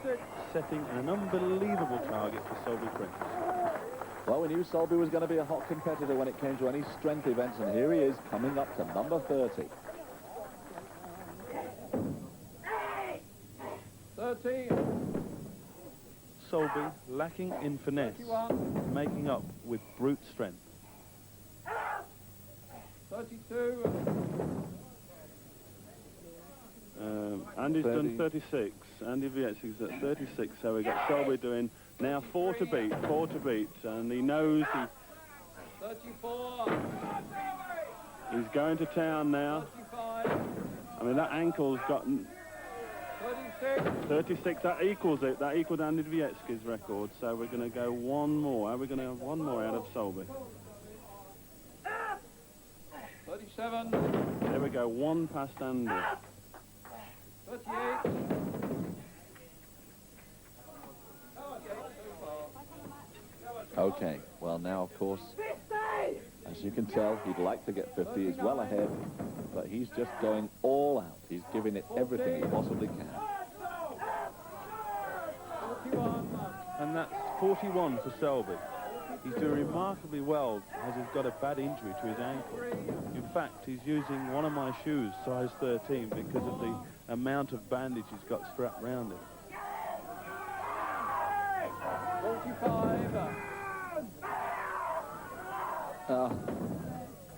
setting an unbelievable target for Sulbi Prince. Well, we knew Sulbi was going to be a hot competitor when it came to any strength events, and here he is coming up to number 30. 30. Sulbi lacking in finesse, making up with brute strength. 32. Andy's done 36. Andy Drzewiecki's at 36, so we've got Sulbi doing now 4 to beat, and he knows 34. he's going to town now. 35. I mean, that ankle's gotten 36. 36, that equals it. That equaled Andy Drzewiecki's record, so we're going to go one more. Are we going to have one more out of Sulbi? 37. There we go, one past Andy. 38. Okay, well now, of course, as you can tell, he'd like to get 50. He's well ahead, but he's just going all out. He's giving it everything he possibly can. 41. And that's 41 for Sulbi. He's doing remarkably well, as he's got a bad injury to his ankle. In fact, he's using one of my shoes, size 13, because of the amount of bandage he's got strapped round him. 45.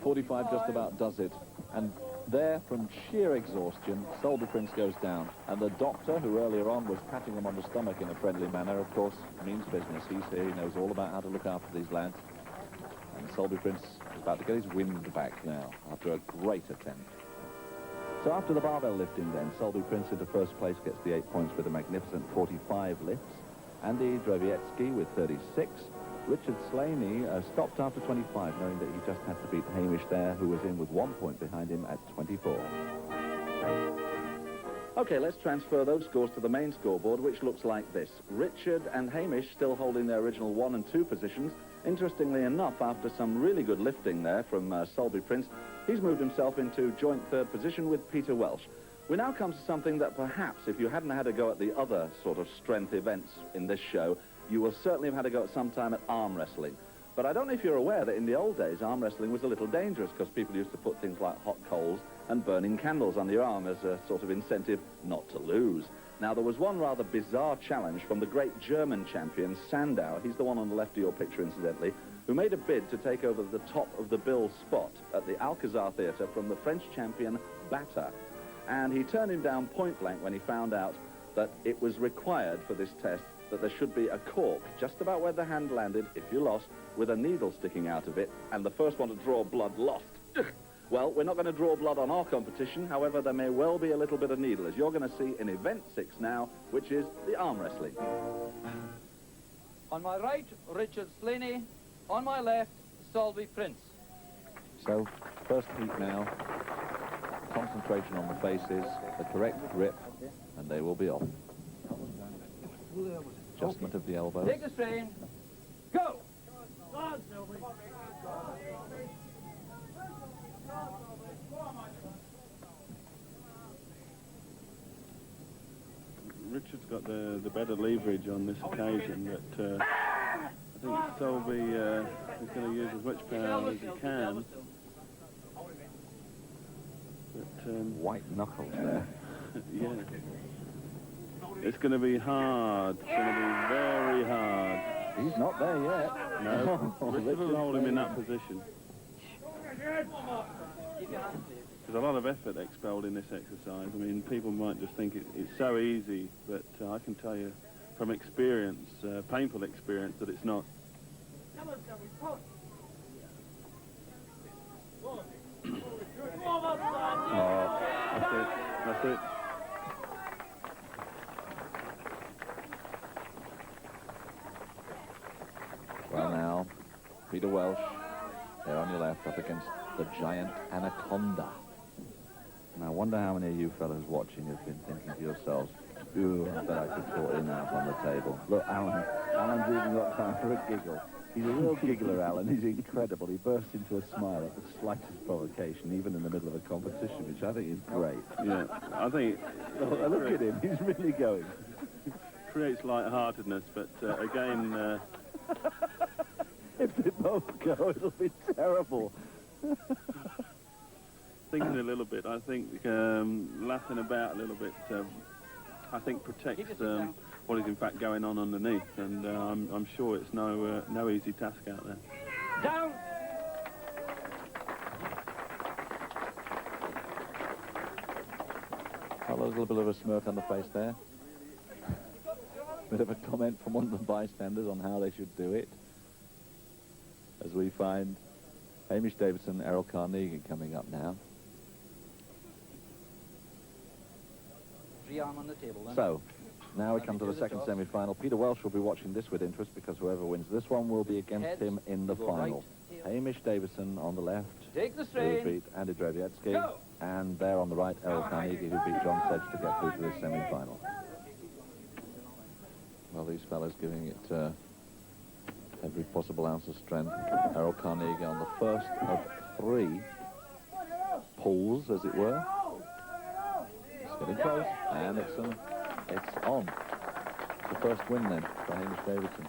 45 just about does it. And there, from sheer exhaustion, Sulbi Prince goes down. And the doctor, who earlier on was patting him on the stomach in a friendly manner, of course, means business. He's here, he knows all about how to look after these lads. And Sulbi Prince is about to get his wind back now, after a great attempt. So after the barbell lifting then, Sulbi Prince into first place gets the 8 points with a magnificent 45 lifts. Andy Drzewiecki with 36. Richard Slaney stopped after 25, knowing that he just had to beat Hamish there, who was in with 1 point behind him at 24. Okay, let's transfer those scores to the main scoreboard, which looks like this. Richard and Hamish still holding their original 1 and 2 positions. Interestingly enough, after some really good lifting there from Sulbi Prince, he's moved himself into joint 3rd position with Peter Welch. We now come to something that perhaps, if you hadn't had a go at the other sort of strength events in this show, you will certainly have had a go at some time at arm wrestling. But I don't know if you're aware that in the old days, arm wrestling was a little dangerous because people used to put things like hot coals and burning candles under your arm as a sort of incentive not to lose. Now, there was one rather bizarre challenge from the great German champion, Sandow. He's the one on the left of your picture, incidentally, who made a bid to take over the top of the bill spot at the Alcazar Theatre from the French champion, Batter. And he turned him down point blank when he found out that it was required for this test that there should be a cork just about where the hand landed, if you lost, with a needle sticking out of it, and the first one to draw blood lost. Well, we're not going to draw blood on our competition. However, there may well be a little bit of needle, as you're going to see in Event 6 now, which is the arm wrestling. On my right, Richard Slaney. On my left, Sulbi Prince. So, first heat now. Concentration on the faces, the correct grip, and they will be off. Adjustment of the elbows. Take the strain. Go! Richard's got the better leverage on this occasion, but I think Sulbi is going to use as much power as he can. But, white knuckles there. yeah. It's going to be hard. It's going to be very hard. He's not there yet. No, Richard will hold him in that position. There's a lot of effort expelled in this exercise. I mean, people might just think it's so easy, but I can tell you from experience, painful experience, that it's not. Oh, That's it. That's it. well now, Peter Welch, there on your left, up against the giant anaconda. And I wonder how many of you fellas watching have been thinking to yourselves, ooh, I bet I could sort him out on the table. Look, Alan's even got time for a giggle. He's a real giggler, Alan. He's incredible. He bursts into a smile at the slightest provocation, even in the middle of a competition, which I think is great. Yeah, I think. Look at him. He's really going. Creates lightheartedness, but again. If they both go, it'll be terrible. Thinking a little bit, I think laughing about a little bit, I think protects what is in fact going on underneath, and I'm sure it's no easy task out there. Down! Well, there's a little bit of a smirk on the face there. Bit of a comment from one of the bystanders on how they should do it. As we find Hamish Davidson, Errol Carnegie coming up now. Free arm on the table, then. So, now we come to the second semi-final. Peter Welch will be watching this with interest because whoever wins this one will be against him in the final. Hamish Davidson on the left, Take the who strain. beat Andy Drzewiecki, Go. and there on the right, Errol Carnegie, who beat John Sedge to get through to this semi-final. Well, these fellas giving it every possible ounce of strength. Errol Carnegie on the first of 3 pulls, as it were. It's getting close, and it's on. The first win then for Hamish Davidson.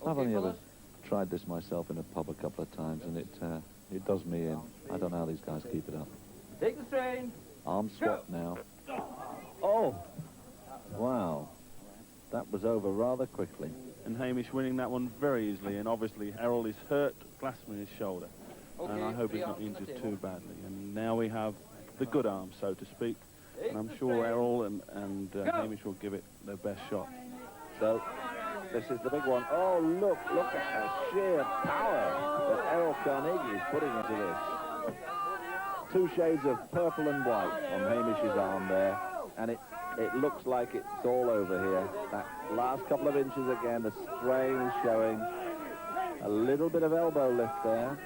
I've only ever tried this myself in a pub a couple of times, and it does me in. I don't know how these guys keep it up. Take the strain. Arm swap now. Oh! Wow. That was over rather quickly. And Hamish winning that one very easily, and obviously Errol is hurt, clasping his shoulder. Okay, And I hope he's free not arm on the injured table. too badly. And now we have the good arm, so to speak. And I'm sure Errol and Hamish will give it their best shot. So, this is the big one. Oh, look at the sheer power that Errol Carnegie is putting into this. 2 shades of purple and white on Hamish's arm there, and it looks like it's all over here. That last couple of inches again, the strain is showing. A little bit of elbow lift there.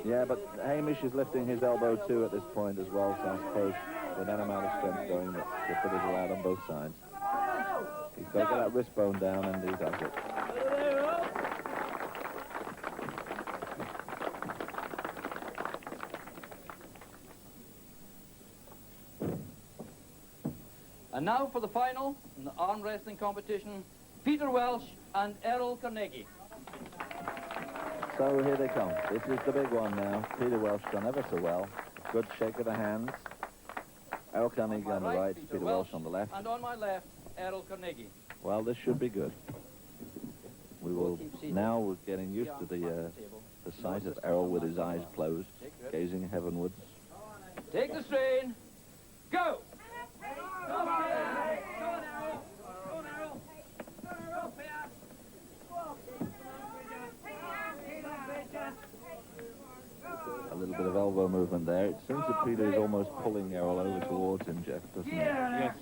Yeah, but Hamish is lifting his elbow too at this point as well, so I suppose with that amount of strength going, that the fit is allowed on both sides. He's got to get that wrist bone down, and he does it. And now for the final in the arm wrestling competition, Peter Welch and Errol Carnegie. So here they come. This is the big one now. Peter Welch done ever so well. Good shake of the hands. Errol Carnegie on the right, Peter Welch on the left. And on my left, Errol Carnegie. Well, this should be good. We will now, we're getting used to the sight of Errol with his eyes closed, gazing heavenwards. Take the strain. Go! A little bit of elbow movement there. It seems that Peter is almost pulling Errol over towards him, Jeff, doesn't he? Yes,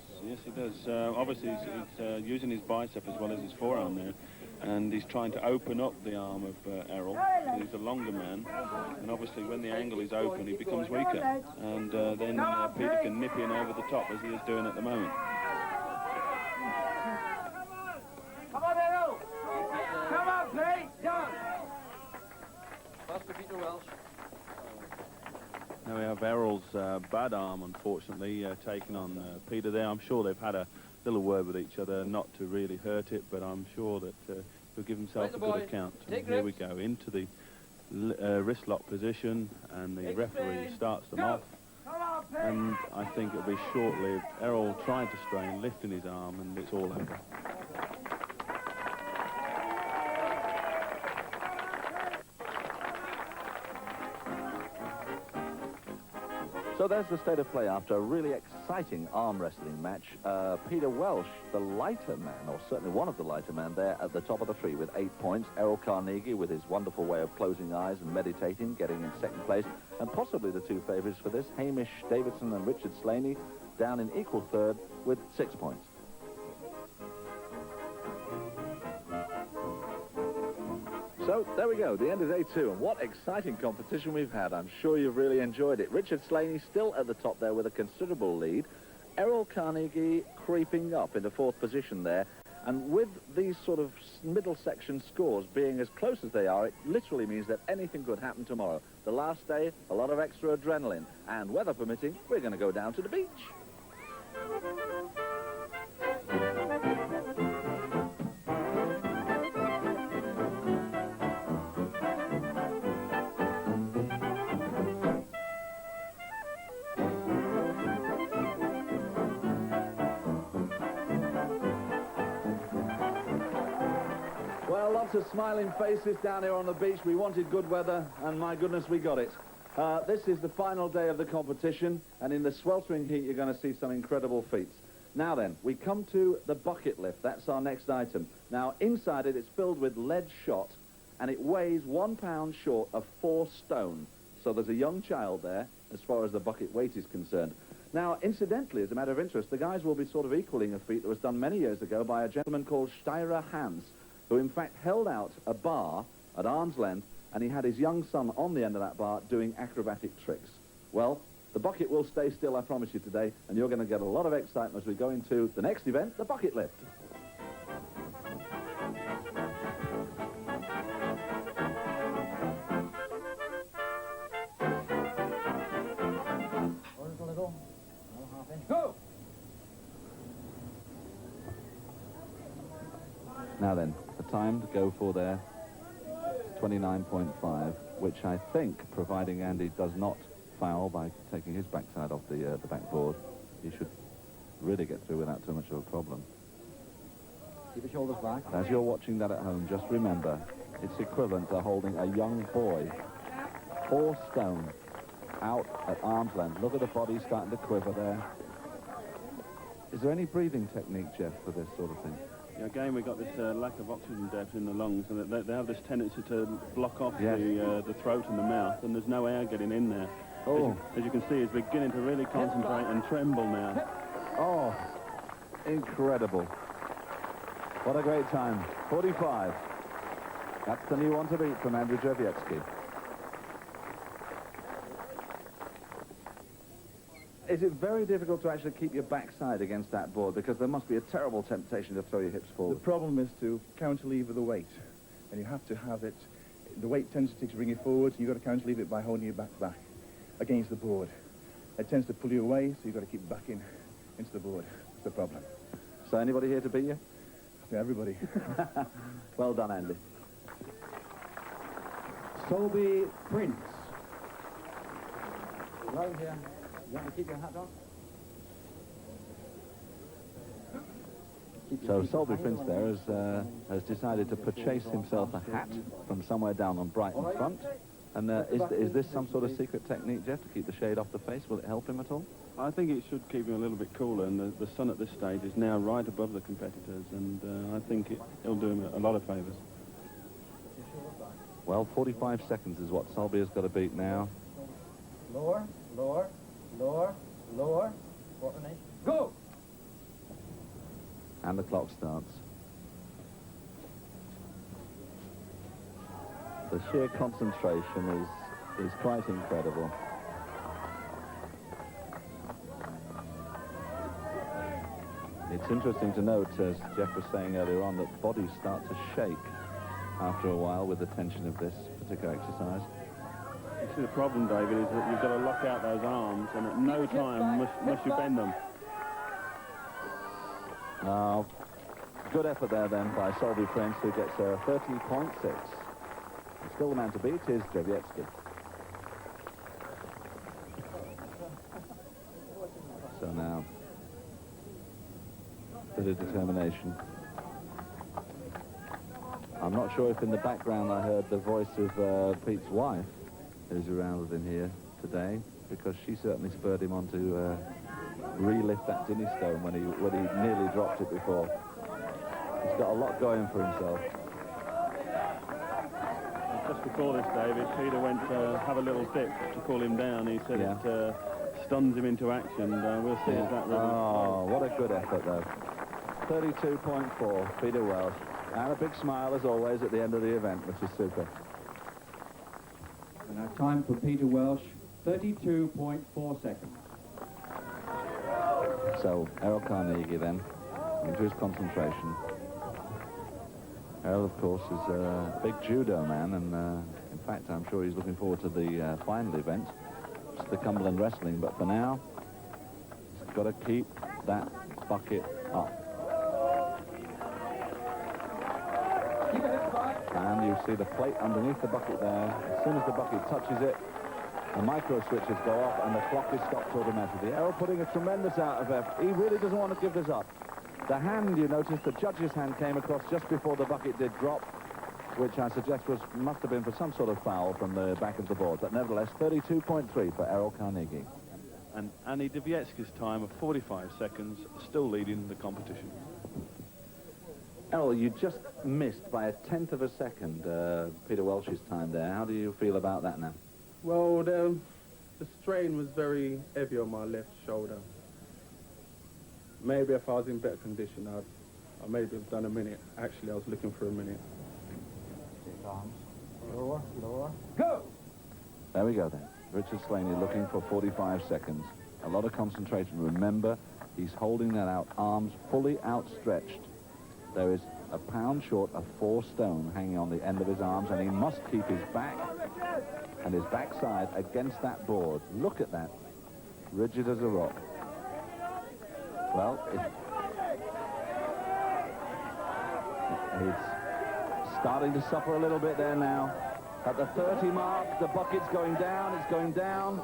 he does. Obviously, he's using his bicep as well as his forearm there, and he's trying to open up the arm of Errol. He's a longer man, and obviously when the angle is open, he becomes weaker, and then Peter can nip in over the top as he is doing at the moment. Come on, Errol! Come on, play! Down! Pass to Peter Welch. have Errol's bad arm, unfortunately, taking on Peter there. I'm sure they've had a little word with each other, not to really hurt it, but I'm sure that he'll give himself a good account. And here we go, into the wrist lock position, and the referee starts them off. And I think it'll be short-lived. Errol tried to strain, lifting his arm, and it's all over. So there's the state of play after a really exciting arm wrestling match. Peter Welch, the lighter man, or certainly one of the lighter men there at the top of the tree with 8 points. Errol Carnegie, with his wonderful way of closing eyes and meditating, getting in second place. And possibly the two favourites for this, Hamish Davidson and Richard Slaney, down in equal third with 6 points. So, there we go, the end of day 2, and what exciting competition we've had. I'm sure you've really enjoyed it. Richard Slaney still at the top there with a considerable lead. Errol Carnegie creeping up into 4th position there. And with these sort of middle section scores being as close as they are, it literally means that anything could happen tomorrow. The last day, a lot of extra adrenaline. And weather permitting, we're going to go down to the beach. Well, lots of smiling faces down here on the beach. We wanted good weather, and my goodness, we got it. This is the final day of the competition, and in the sweltering heat, you're going to see some incredible feats. Now then, we come to the bucket lift. That's our next item. Now, inside it, it's filled with lead shot, and it weighs 1 pound short of 4 stone. So there's a young child there, as far as the bucket weight is concerned. Now, incidentally, as a matter of interest, the guys will be sort of equaling a feat that was done many years ago by a gentleman called Steyr Hans, who in fact held out a bar at arm's length, and he had his young son on the end of that bar doing acrobatic tricks. Well, the bucket will stay still, I promise you today, and you're going to get a lot of excitement as we go into the next event, the bucket lift. Go! Now then, the time to go for there, 29.5, which I think, providing Andy does not foul by taking his backside off the backboard, he should really get through without too much of a problem. Keep your shoulders back. As you're watching that at home, just remember, it's equivalent to holding a young boy, 4 stone, out at arm's length. Look at the body starting to quiver there. Is there any breathing technique, Jeff, for this sort of thing? Yeah, again, we've got this lack of oxygen depth in the lungs, and they have this tendency to block off Yes. the throat and the mouth, and there's no air getting in there. Oh. As you can see, he's beginning to really concentrate and tremble now. Oh, incredible. What a great time. 45. That's the new one to beat from Andy Drzewiecki. Is it very difficult to actually keep your backside against that board? Because there must be a terrible temptation to throw your hips forward. The problem is to counterlever the weight. And you have to have it, the weight tends to bring you forward, and you've got to counterlever it by holding your back against the board. It tends to pull you away, so you've got to keep it back into the board. That's the problem. So anybody here to beat you? I think everybody. Well done, Andy. Sulbi Prince. Round here. You want to keep your hat on? So Sulbi Prince there has decided to purchase himself a hat from somewhere down on Brighton front. And is this some sort of secret technique, Jeff, to keep the shade off the face? Will it help him at all? I think it should keep him a little bit cooler, and the sun at this stage is now right above the competitors, and I think it'll do him a lot of favours. Well, 45 seconds is what Sulbi has got to beat now. Lower, lower, lower, lower. Quarter inch. Go! And the clock starts. The sheer concentration is quite incredible. It's interesting to note, as Jeff was saying earlier on, that bodies start to shake after a while with the tension of this particular exercise. See, the problem, David, is that you've got to lock out those arms, and at no time must you bend them. Now, good effort there then by Sulbi Prince, who gets a 30.6. Still the man to beat is Drzewiecki. So now, bit of determination. I'm not sure if in the background I heard the voice of Pete's wife, who's around with him here today, because she certainly spurred him on to relift that Dinnie stone when he nearly dropped it before. He's got a lot going for himself. Just before this, David, Peter went to have a little dip to cool him down. He said it stuns him into action. We'll see if that really... Oh, what a good effort, though. 32.4, Peter Welch. And a big smile, as always, at the end of the event, which is super. And our time for Peter Welch, 32.4 seconds. So, Errol Carnegie, then, into his concentration. Errol, of course, is a big judo man, and in fact, I'm sure he's looking forward to the final event. It's the Cumberland Wrestling, but for now, he's got to keep that bucket up. And you see the plate underneath the bucket there. As soon as the bucket touches it, the micro switches go off and the clock is stopped automatically. Errol putting a tremendous out of effort. He really doesn't want to give this up. The hand, you notice, the judge's hand came across just before the bucket did drop, which I suggest must have been for some sort of foul from the back of the board. But nevertheless, 32.3 for Errol Carnegie. And Andy Drzewiecki's time of 45 seconds, still leading the competition. Errol, you just missed by a tenth of a second Peter Welch's time there. How do you feel about that now? Well, the strain was very heavy on my left shoulder. Maybe if I was in better condition, I maybe have done a minute. Actually, I was looking for a minute. Lower, lower. Go! There we go then. Richard Slaney looking for 45 seconds. A lot of concentration. Remember, he's holding that out, arms fully outstretched. There is a pound short of 4 stone hanging on the end of his arms, and he must keep his back and his backside against that board. Look at that. Rigid as a rock. Well, he's starting to suffer a little bit there now. At the 30 mark, the bucket's going down, it's going down.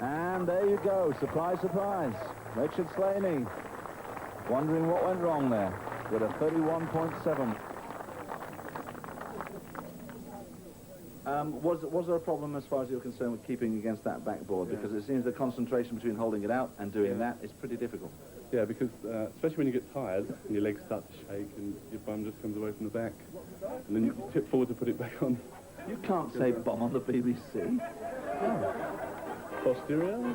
And there you go, surprise, surprise. Richard Slaney wondering what went wrong there with a 31.7. Was there a problem as far as you're concerned with keeping against that backboard? Because it seems the concentration between holding it out and doing that is pretty difficult. Yeah, because especially when you get tired, and your legs start to shake and your bum just comes away from the back, and then you tip forward to put it back on. You can't say bum on the BBC. Posterior.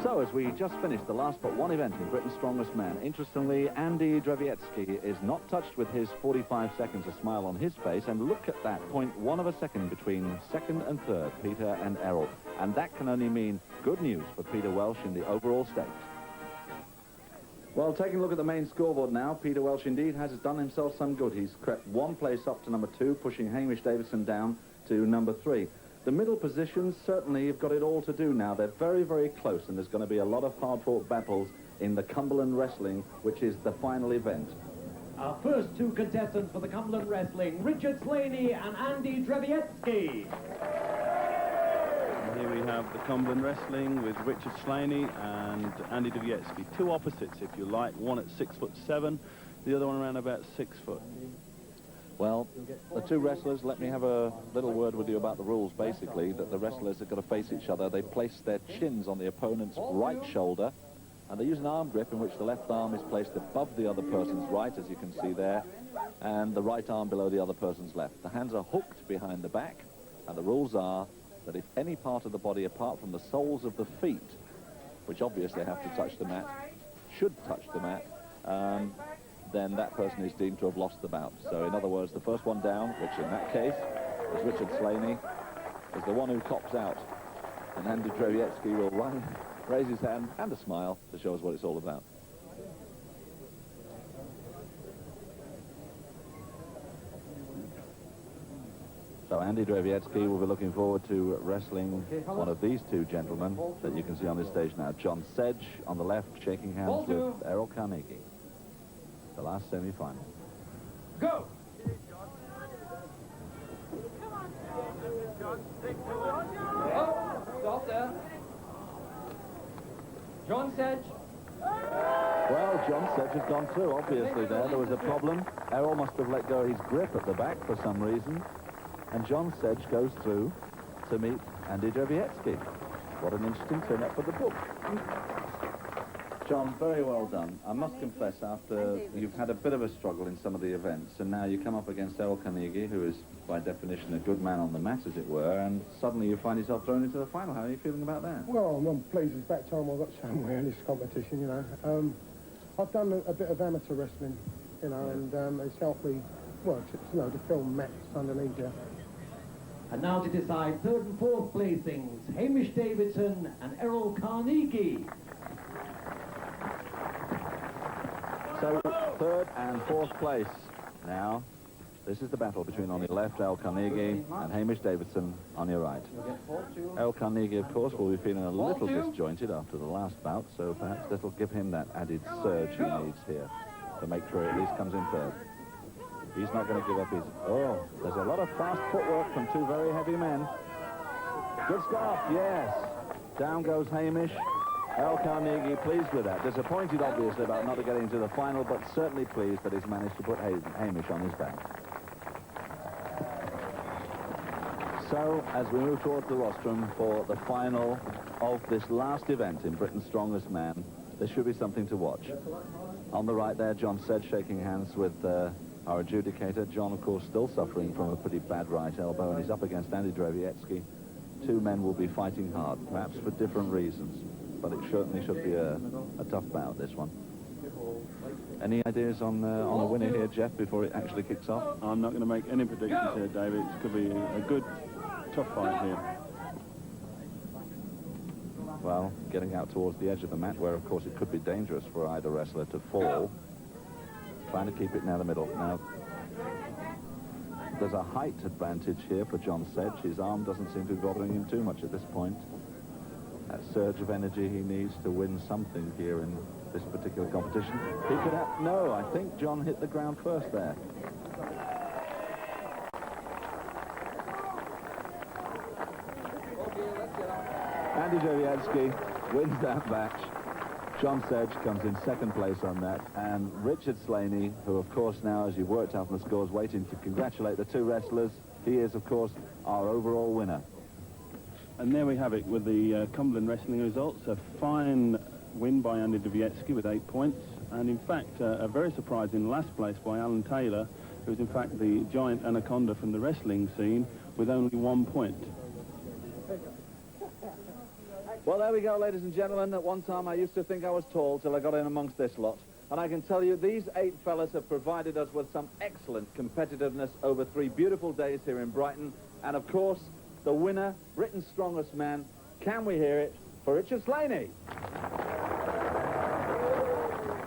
So, as we just finished the last but one event in Britain's Strongest Man, interestingly, Andy Drzewiecki is not touched with his 45 seconds, a smile on his face, and look at that, 0.1 of a second between second and third, Peter and Errol. And that can only mean good news for Peter Welch in the overall stakes. Well, taking a look at the main scoreboard now, Peter Welch indeed has done himself some good. He's crept 1 place up to number 2, pushing Hamish Davidson down to number 3. The middle positions certainly have got it all to do now. They're very, very close, and there's going to be a lot of hard-fought battles in the Cumberland Wrestling, which is the final event. Our first 2 contestants for the Cumberland Wrestling, Richard Slaney and Andy Drzewiecki. And here we have the Cumberland Wrestling with Richard Slaney and Andy Drzewiecki. 2 opposites, if you like. One at 6'7", the other one around about 6 foot. Well, the 2 wrestlers, let me have a little word with you about the rules, basically, that the wrestlers are going to face each other. They place their chins on the opponent's right shoulder, and they use an arm grip in which the left arm is placed above the other person's right, as you can see there, and the right arm below the other person's left. The hands are hooked behind the back, and the rules are that if any part of the body, apart from the soles of the feet, which obviously have to touch the mat, should touch the mat, then that person is deemed to have lost the bout. So in other words, the first one down, which in that case is Richard Slaney, is the one who cops out. And Andy Drzewiecki will raise his hand and a smile to show us what it's all about. So Andy Drzewiecki will be looking forward to wrestling one of these two gentlemen that you can see on this stage now. John Sedge on the left, shaking hands with Errol Carnegie. The last semi-final. Go! Oh, stop there. John Sedge. Well, John Sedge has gone through, obviously, there. There was a problem. Errol must have let go of his grip at the back for some reason. And John Sedge goes through to meet Andy Drzewiecki. What an interesting turn-up for the book. John, very well done. I must confess, after you've had a bit of a struggle in some of the events, and now you come up against Errol Carnegie, who is, by definition, a good man on the mat, as it were, and suddenly you find yourself thrown into the final. How are you feeling about that? Well, I'm pleased. It's about time I got somewhere in this competition, you know. I've done a bit of amateur wrestling, you know, and it's helped me, well, you know, to film matches underneath you. And now to decide third and fourth placings, Hamish Davidson and Errol Carnegie. So, third and fourth place now. This is the battle between, on your left, Errol Carnegie and Hamish Davidson on your right. Errol Carnegie, of course, will be feeling a little disjointed after the last bout, so perhaps this will give him that added surge he needs here to make sure he at least comes in third. He's not going to give up his... Oh, there's a lot of fast footwork from two very heavy men. Good stuff, yes. Down goes Hamish. Errol Carnegie pleased with that. Disappointed, obviously, about not getting to the final, but certainly pleased that he's managed to put Hamish on his back. So, as we move towards the rostrum for the final of this last event in Britain's Strongest Man, there should be something to watch. On the right there, John Sedge shaking hands with our adjudicator. John, of course, still suffering from a pretty bad right elbow, and he's up against Andy Drzewiecki. Two men will be fighting hard, perhaps for different reasons. But it certainly should be a tough bout, this one. Any ideas on a winner here, Jeff, before it actually kicks off? I'm not going to make any predictions here, David. It's going to be a good, tough fight here. Well, getting out towards the edge of the mat, where, of course, it could be dangerous for either wrestler to fall. Trying to keep it now the middle. Now, there's a height advantage here for John Sedge. His arm doesn't seem to be bothering him too much at this point. That surge of energy he needs to win something here in this particular competition. He could have... No, I think John hit the ground first there. Andy Drzewiecki wins that match. John Sedge comes in second place on that. And Richard Slaney, who, of course, now, as you've worked out from the scores, waiting to congratulate the two wrestlers. He is, of course, our overall winner. And there we have it with the Cumberland Wrestling results. A fine win by Andy Drzewiecki with 8 points. And in fact, a very surprising last place by Alan Taylor, who's in fact the giant anaconda from the wrestling scene, with only 1 point. Well, there we go, ladies and gentlemen. At one time, I used to think I was tall till I got in amongst this lot. And I can tell you, these 8 fellas have provided us with some excellent competitiveness over 3 beautiful days here in Brighton. And, of course, the winner, Britain's Strongest Man. Can we hear it for Richard Slaney?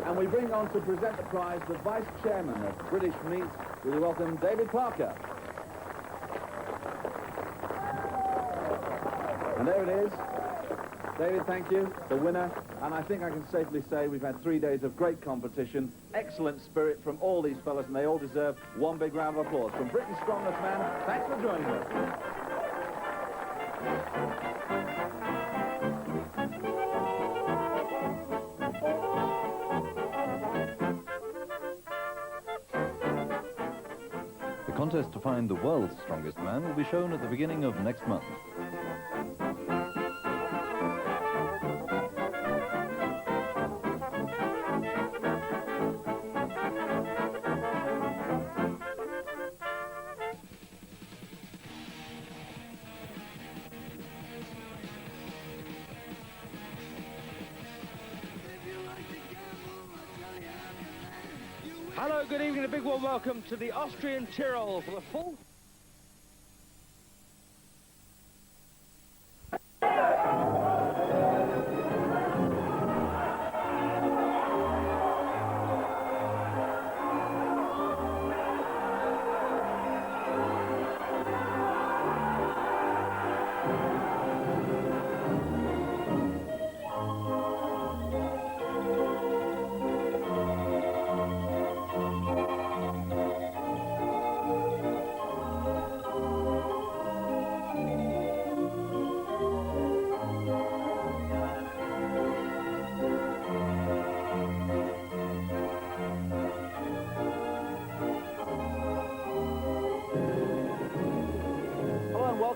And we bring on to present the prize the Vice Chairman of British Meat. We welcome David Parker. And there it is. David, thank you, the winner. And I think I can safely say we've had 3 days of great competition, excellent spirit from all these fellas, and they all deserve one big round of applause. From Britain's Strongest Man, thanks for joining us. The contest to find the world's strongest man will be shown at the beginning of next month. Hello, good evening, a big warm welcome to the Austrian Tyrol for the full...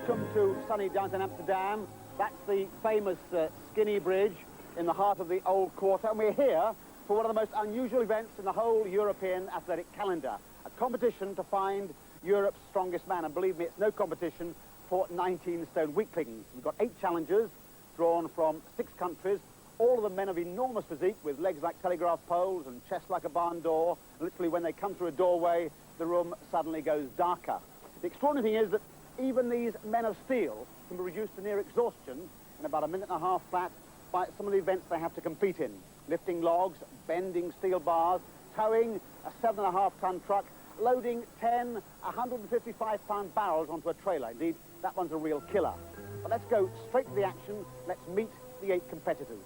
Welcome to sunny downtown Amsterdam. That's the famous Skinny Bridge in the heart of the Old Quarter, and we're here for one of the most unusual events in the whole European athletic calendar, a competition to find Europe's strongest man. And believe me, it's no competition for 19-stone weaklings. We've got 8 challengers drawn from 6 countries, all of them men of enormous physique with legs like telegraph poles and chests like a barn door. Literally, when they come through a doorway, the room suddenly goes darker. The extraordinary thing is that even these men of steel can be reduced to near exhaustion in about a minute and a half flat by some of the events they have to compete in. Lifting logs, bending steel bars, towing a 7.5-ton truck, loading 10 155-pound barrels onto a trailer. Indeed, that one's a real killer. But let's go straight to the action. Let's meet the 8 competitors.